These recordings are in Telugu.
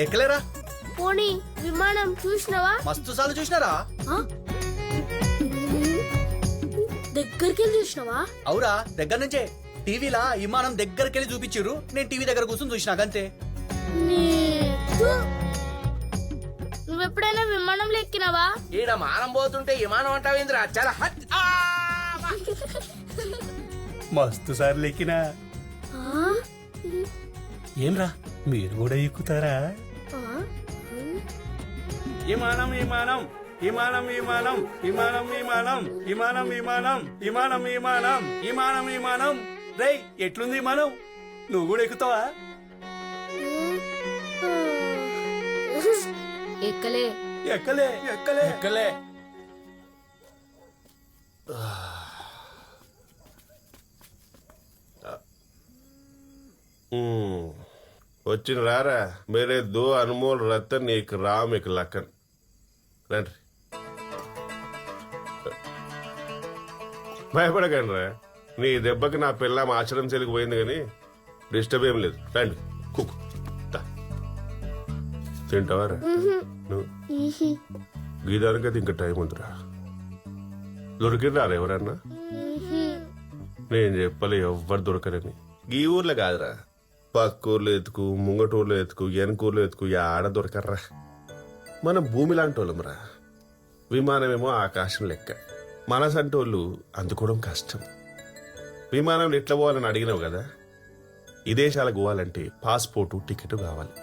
ఎక్కలేరా? పోనీ విమానం చూసినావా? మస్తు సార్లు చూసినారా? దగ్గరికి వెళ్ళి చూసినావా? అవురా, దగ్గర నుంచే. టీవీలా విమానం దగ్గరికి వెళ్ళి చూపించారు, నేను టీవీ దగ్గర కూర్చొని చూసినా అంతే. నువ్వెప్పుడైనా విమానంలో ఎక్కినావా? ఈడ మానం పోతుంటే విమానం అంటావేంద్రా? చాలా మస్తు సార్లు ఎక్కినా. ఏంరా, మీరు కూడా ఎక్కుతారా? విమానం విమానం విమానం విమానం విమానం విమానం విమానం విమానం విమానం విమానం విమానం విమానం. రేయ్, ఎట్లుంది విమానం? నువ్వు కూడా ఎక్కుతావా? ఎక్కలే ఎక్కలే ఎక్కలే ఎక్కలే. వచ్చిన రారా మేరే దో అన్మోల్ రతన్ ఏక్ రామ్ ఏక్ లఖన్. రండి, భయపడకండి రా. నీ దెబ్బకి నా పిల్లం ఆచరణ చెలిగిపోయింది కానీ డిస్టర్బ్ ఏం లేదు. రండి, కుక్ తింటావారా? నువ్వు గీదానికైతే ఇంకా టైం ఉందిరా. దొరికిరా ఎవరన్నా? నేను చెప్పలే ఎవ్వరు దొరకరని. ఈ ఊర్లో కాదురా, పక్క ఊర్లో ఎత్తుకు, ముంగటూర్లో ఎత్తుకు, వెనకూర్లో ఎత్తుకు, ఆడ దొరకర్రా. మనం భూమి లాంటి వాళ్ళంరా. విమానమేమో ఆకాశం లెక్క. మనసంటోళ్ళు అందుకోవడం కష్టం. విమానంలో ఎట్లా పోవాలని అడిగినావు కదా. ఈ దేశాలకు పోవాలంటే పాస్పోర్టు, టికెట్ కావాలి.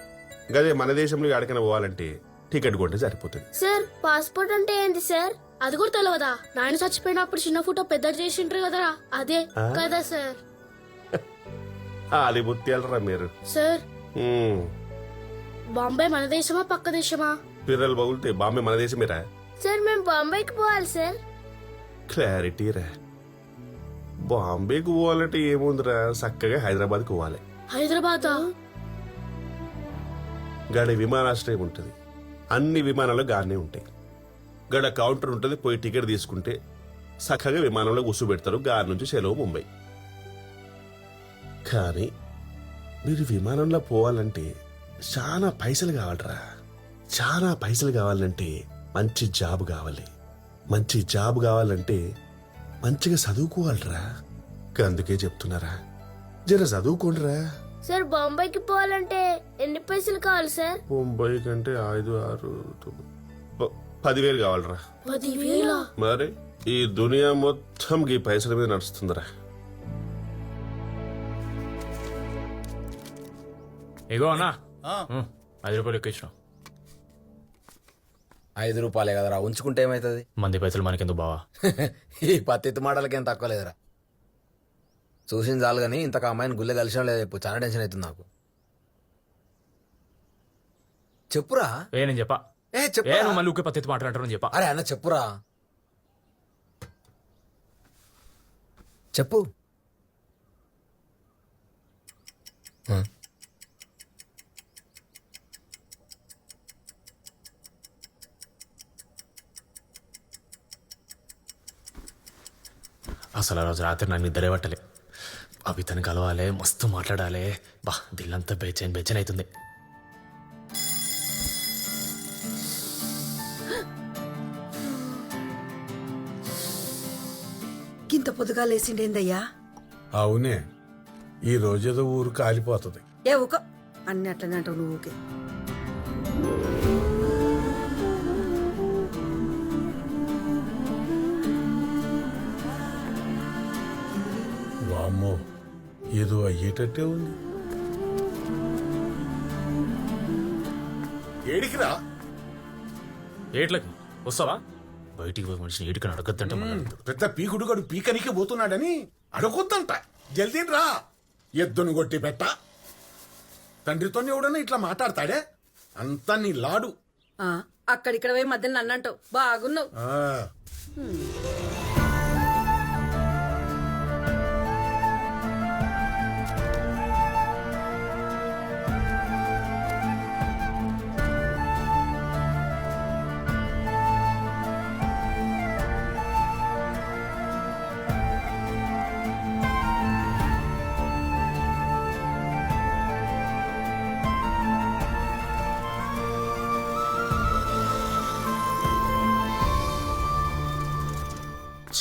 గదే మన దేశంలో ఎక్కడికైనా పోవాలంటే టికెట్ కొంటే సరిపోతుంది. సార్, పాస్పోర్ట్ అంటే ఏంటి సార్? అది కూడా తెలియదా? నాయన చచ్చిపోయినప్పుడు చిన్న ఫోటో పెద్ద చేసింటారు కదరా, అదే కదా సార్? అది బుత్తియాలరా మీరు. సార్, బాంబే మన దేశమా పక్క దేశమా? పిల్లలు బగులుతే బాంబే మన దేశమేరా. సార్, మేము బాంబేకి పోవాలి సార్. క్లారిటీ రా. బాంబేకి పోవాలంటే ఏముందిరా, చక్కగా హైదరాబాద్కి పోవాలి. హైదరాబాద్ గడ విమానాశ్రయం ఉంటుంది. అన్ని విమానాలు గానే ఉంటాయి. గడ కౌంటర్ ఉంటుంది. పోయి టికెట్ తీసుకుంటే చక్కగా విమానంలో కూర్చోబెడతారు. గారి నుంచి సెలవు ముంబై. కానీ మీరు విమానంలో పోవాలంటే చాలా పైసలు కావాలరా. చాలా పైసలు కావాలంటే మంచి జాబ్ కావాలి. మంచి జాబ్ కావాలంటే మంచిగా చదువుకోవాలరా. అందుకే చెప్తున్నారా, జర చదువుకోండిరా. సార్, బాంబేకి పోవాలంటే ఎన్ని పైసలు కావాలి సార్? ముంబై కంటే 5, 6, 10,000 కావాలరా. 10,000? మరి ఈ దునియా మొత్తం ఈ పైసల మీద నడుస్తుందిరా. ఇగో అన్నా, 5 రూపాయలు ఎక్కించిన. 5 రూపాయలే కదరా, ఉంచుకుంటే ఏమైతుంది? మంది పైసలు మనకెందుకు బావా? ఈ పత్తి మాటలకేం తక్కువ లేదురా. చూసింది చాలు కానీ ఇంతకు అమ్మాయిని గుళ్ళే కలిసిన లేదు. ఇప్పుడు చాలా టెన్షన్ అవుతుంది నాకు. చెప్పురా. నేను చెప్పా. చెప్పు. నువ్వు మళ్ళీ ఊకే పత్తి మాట్లాడతారని చెప్పా. అరే అన్న చెప్పురా. చెప్పు. అసలు ఆ రోజు రాత్రి నన్ను నిద్రే పట్టలే. అవి తను కలవాలి, మస్తు మాట్లాడాలి. బా, దిల్లంతా బేచైన్ బేచైన్ అవుతుంది. గింత పొద్దుగా లేచిండేందయ్యా? అవునే, ఈ రోజేదో ఊరు కాలిపోతుంది. ఏ ఊక అన్ని అట్లనే అంటావు నువ్వు. ఊకే వామ్మో, ఏదో అయ్యేటట్టే ఉంది. ఏడికిరా? ఏట్లకి వస్తావా? బయటికి పోయి మనిషిని ఏడికని అడగద్దంటే పెద్ద పీకుడుగడు పీకనికే పోతున్నాడని అడగొద్దంట. జల్దీ రా. ఎద్దును కొట్టి పెట్ట. తండ్రితో ఎవడన్నా ఇట్లా మాట్లాడతాడే? అంతా నీ లాడు. అక్కడిక్కడ పోయి మధ్యలో నన్ను అంటావు. బాగున్నావు.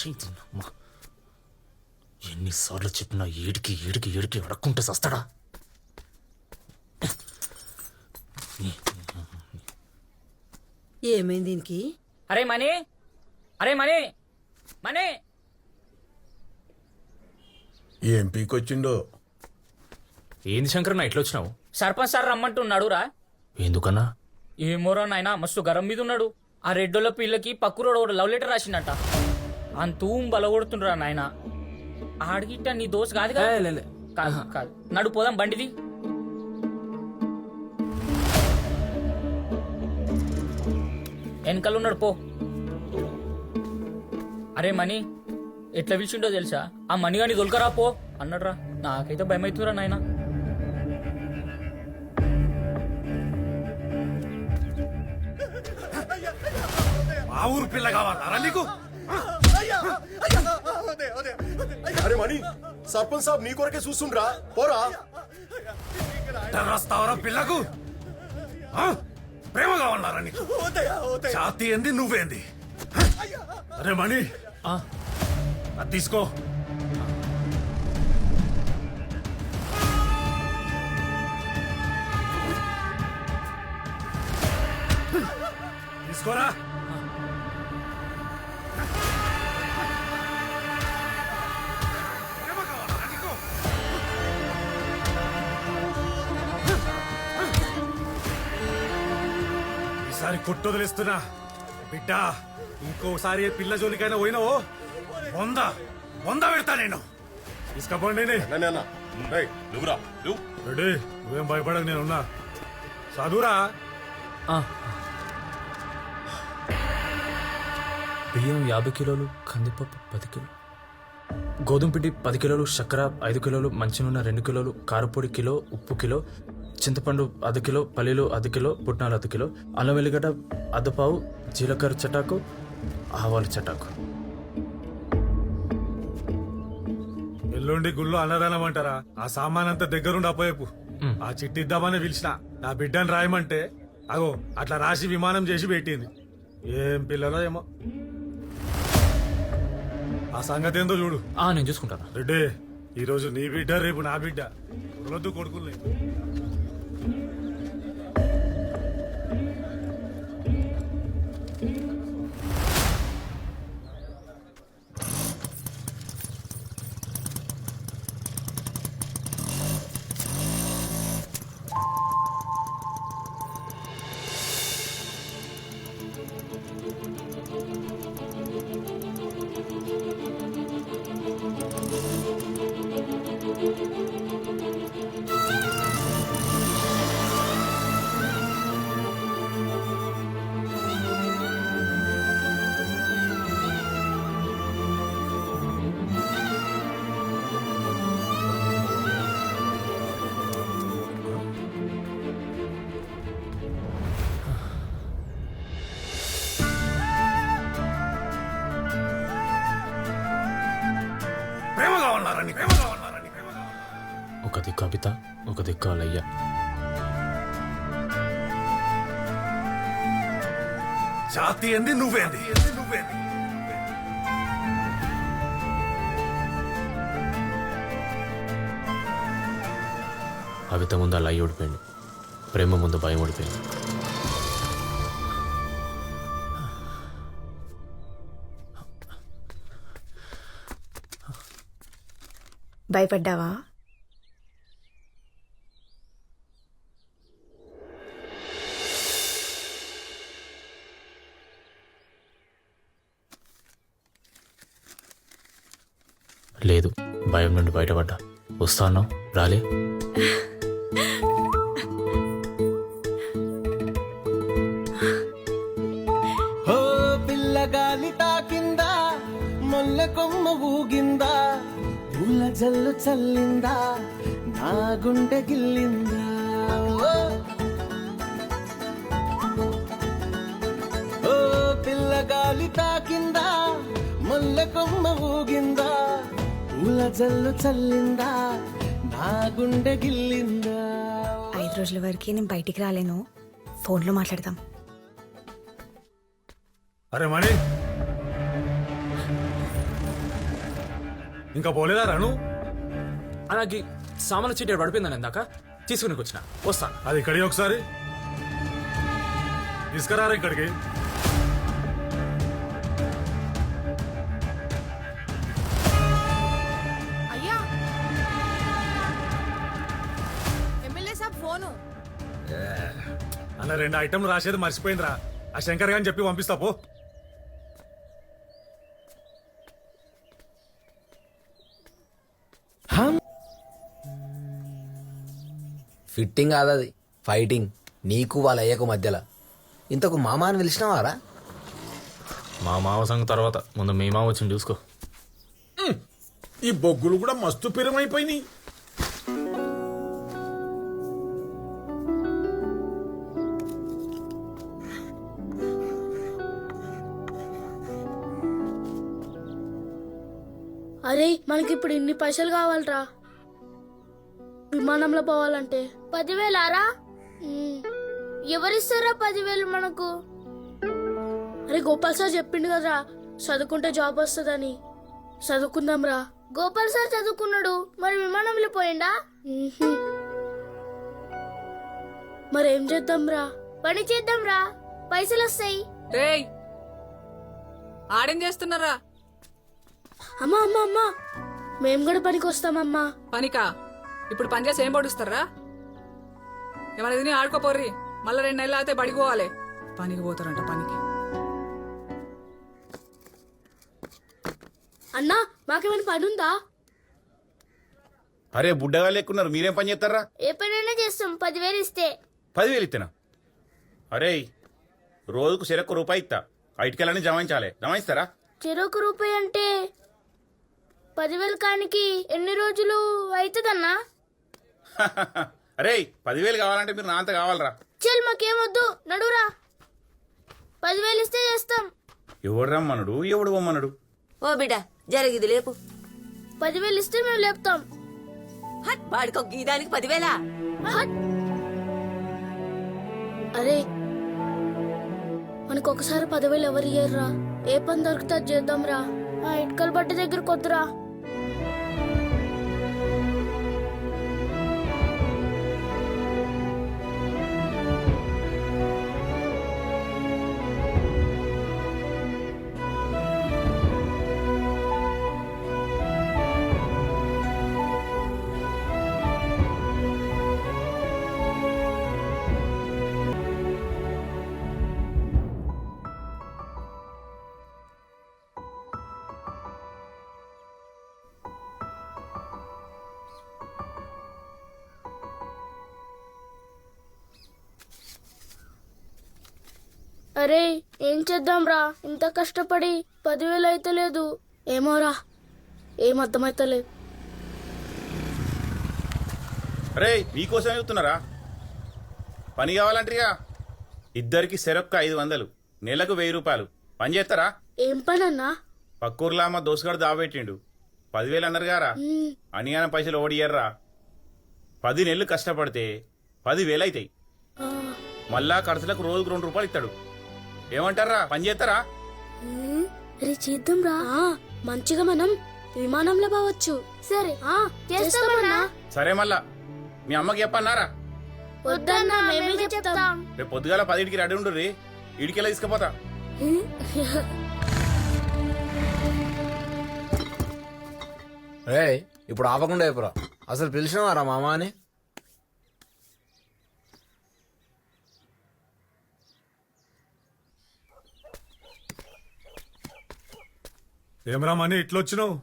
ఛీ, అమ్మా. ఎన్నిసార్లు చెప్పినా ఏడికి ఏడికి ఏడికి అడక్కుంటే సస్తాడా. ఏమైంది దీనికి? అరే మనీ, అరే మనీ, మనీ. ఏం పీకొచ్చిండో. ఏంది శంకర్ నా ఇట్లా వచ్చినావు? సర్పంచ్ సార్ రమ్మంటున్నాడు రా. ఎందుకన్నా? ఏమోరా నాయనా మస్తు గరం మీద ఉన్నాడు. ఆ రెడ్డోళ్ళ పిల్లకి పక్కురోడు ఒకడు లవ్ లెటర్ రాసిండట. అంతూం బలగొడుతుండ్రా నాయన. ఆడిగిట్ట నీ దోస్ కాదు కదా? కాదు కాదు, నడు పోదాం బండిది. వెనకాల ఉన్నాడు పో. అరే మనీ, ఎట్లా పిలిచిండో తెలుసా? ఆ మనీ గాని దొలకరా పో అన్నాడు రా. నాకైతే భయం అవుతుందిరా నాయన. ఆ ఊరు పిల్ల కావాలా నీకు? అరే మణి, సర్పంచ్ సాబ్ నీ కొరకే చూస్తుండ్రా, పోరా. వస్తావరా పిల్లకు? ప్రేమ కావాలన్నారా నీకు? జాతి ఏంది, నువ్వేంది? అరే మణి, అది తీసుకో. తీసుకోరా. ఈసారి కొట్టు వదిలేస్తున్నా బిడ్డ. ఇంకోసారి ఏ పిల్ల జోలికైనా పోయినావో 100 పెడతా నేను. తీసుకపోండి. రెడీ, నువ్వేం భయపడక, నేనున్నా. చదువురా. బియ్యం 50 కిలోలు, కందిపప్పు 10 కిలోలు, గోధుమ పిండి 10 కిలోలు, చక్కెర 5 కిలోలు, మంచినూనె 2 కిలోలు, కారపొడి కిలో, ఉప్పు కిలో, చింతపండు 1/2 కిలో, పల్లీలు 1/2 కిలో, పుట్నాలు 1/2 కిలో, అల్లం వెల్లిగడ్డ 1/2 పావు, జీలకర్ర చటాకు, ఆవాలు చటాకు. ఎల్లుండి గుళ్ళు అన్నదానం అంటారా? ఆ సామాన్ అంతా దగ్గరుండి అప్పయపు. ఆ చిట్టి ఇద్దామని పిలిచిన. నా బిడ్డని రాయమంటే అగో అట్లా రాసి విమానం చేసి పెట్టింది. ఏం పిల్లలో ఏమో. ఆ సంగతి ఏందో చూడు. నేను చూసుకుంటాను. రెడ్డి, ఈరోజు నీ బిడ్డ, రేపు నా బిడ్డ. రొద్దు కొడుకులే. ఒక దిక్కు కవిత, ఒక దిక్కు అలయ్య. జాతి ఏంది, నువ్వేంది? కవిత ముందు అలయ్య ఓడిపోయింది, ప్రేమ ముందు భయం ఓడిపోయింది. భయపడ్డావా? లేదు, భయం నుండి బయటపడ్డా. వస్తాను, రాలే. పిల్లగాలి తాకిందా, మొల్ల కొమ్మ ఊగిందా, పూల జల్లు చల్లిందా, నా గుండె గిల్లిందా. ఓ పిల్లగాలి తాకిందా, మొల్ల కొమ్మ ఊగిందా, పూల జల్లు చల్లిందా, నా గుండె గిల్లిందా. 5 రోజుల వరకు నేను బయటికి రాలేను, ఫోన్లో మాట్లాడదాం. అరే మణి, ఇంకా పోలేదా రాను? అలాగే సామాన్లు చీటీ పడిపోయిందని ఇందాక తీసుకుని వచ్చిన వస్తా. అది ఇక్కడి ఒకసారి తీసుకురారా ఇక్కడికి. అయ్యా ఎమ్మెల్యే సాబ్ ఫోను. అన్న 2 ఐటమ్లు రాసేది మర్చిపోయిందిరా. ఆ శంకర్ గాని చెప్పి పంపిస్తా పో. ఫిట్టింగ్ కాదు అది, ఫైటింగ్. నీకు వాళ్ళ అయ్యకు మధ్యలో. ఇంతకు మామ అని పిలిచినావారా? మా మావ సంగతి తర్వాత, ముందు మీ మావ వచ్చింది చూసుకో. ఈ బొగ్గులు కూడా మస్తు పిరమైపోయినాయి. అరే మనకి ఇప్పుడు ఇన్ని పైసలు కావాలరా విమానంలో పోవాలంటే. 10,000 ఎవరిస్తారా 10,000 మనకు? అరే గోపాల్ సార్ చెప్పిండు కదరా చదువుకుంటే జాబ్ వస్తుందని. చదువుకుందాం రా. గోపాల్ సార్ చదువుకున్నాడు, మరి విమానంలో పోయిండా? మరేం చేద్దాం రా? పని చేద్దాం రా, పైసలు వస్తాయి. రేయ్ ఆడేం చేస్తున్నారా? అమ్మా అమ్మా అమ్మా, మేము కూడా పనికి వస్తామమ్మా. పనికా? ఇప్పుడు పని చేసి ఏం పడుస్తారా? ఏమైనా తిని ఆడుకోపోర్రి. మళ్ళీ 2 నెలలు అయితే బడికి పోవాలి. పనికి పోతారంట పనికి. అన్నా మాకేమైనా పని ఉందా? అరే బుడ్డగా లేకున్నారు, మీరేం పని చేస్తారా? ఏ పనైనా చేస్తాం, 10,000 ఇస్తే. 10,000 ఇస్తానా? అరే రోజుకు చెరకు రూపాయి ఇస్తా, ఐటికెళ్ళని జమాయించాలి. జమాయిస్తారా? చెరొక రూపాయి అంటే 10,000 కానికి ఎన్ని రోజులు అవుతుందన్నా? అరే 10,000 కావాలంటే మీరు నా అంత కావాలరా. చల్ మాకేమొద్దు, నడురా. 10,000 ఇస్తే చేస్తాం. ఎవడు రమ్మనుడు, ఎవడు పొమ్మనుడు? ఓ బిడ్డ జరిగిది లేపు. 10,000 ఇస్తే మేము లేపుతాం. వాడికి ఒక గీదానికి 10,000. హట్. అరే మనకు ఒకసారి 10,000 ఎవరు ఇయ్యర్రా? ఏ పని దొరికితే అది చేద్దాం రా. ఆ ఇటుకల బట్టి దగ్గర కొద్దురా. అరే ఏం చేద్దాం రా, ఇంత కష్టపడి 10,000 అయితే లేదు. ఏమోరా, ఏం అర్థమైతలేదు. అరే మీకోసం చెప్తున్నారా? పని కావాలంటారుగా. ఇద్దరికి సెరొక్క 500, నెలకు 1,000 రూపాయలు. పని చేస్తారా? ఏం పని అన్నా? పక్కూర్లా మా దోసుగాడు దాబెట్టిండు. 10,000 అన్నారు గారా అని ఆయన పైసలు ఓడియర్రా. 10 నెలలు కష్టపడితే 10,000 అవుతాయి. మళ్ళా ఖర్చులకు రోజుకు 2 రూపాయలు ఇస్తాడు. ఏమంటారా? పని చేస్తారా? అరే చేద్దాం రా. మంచిగా మనం విమానంలో పోవచ్చు. సరే చేస్తామన్నా. సరే మళ్ళా మీ అమ్మకి చెప్పన్నారా? వద్దన్నా, మేమే చెప్తాం. రేపు పొద్దుగాల 10కి రెడీ ఉండు రీ. ఇడికెళ్ళి తీసుకుపోతా. రే ఇప్పుడు ఆపకుండా అయిపోరా. అసలు పిలిచినవారా మామ అని? ఏమరా మనీ ఇట్లొచ్చినావు?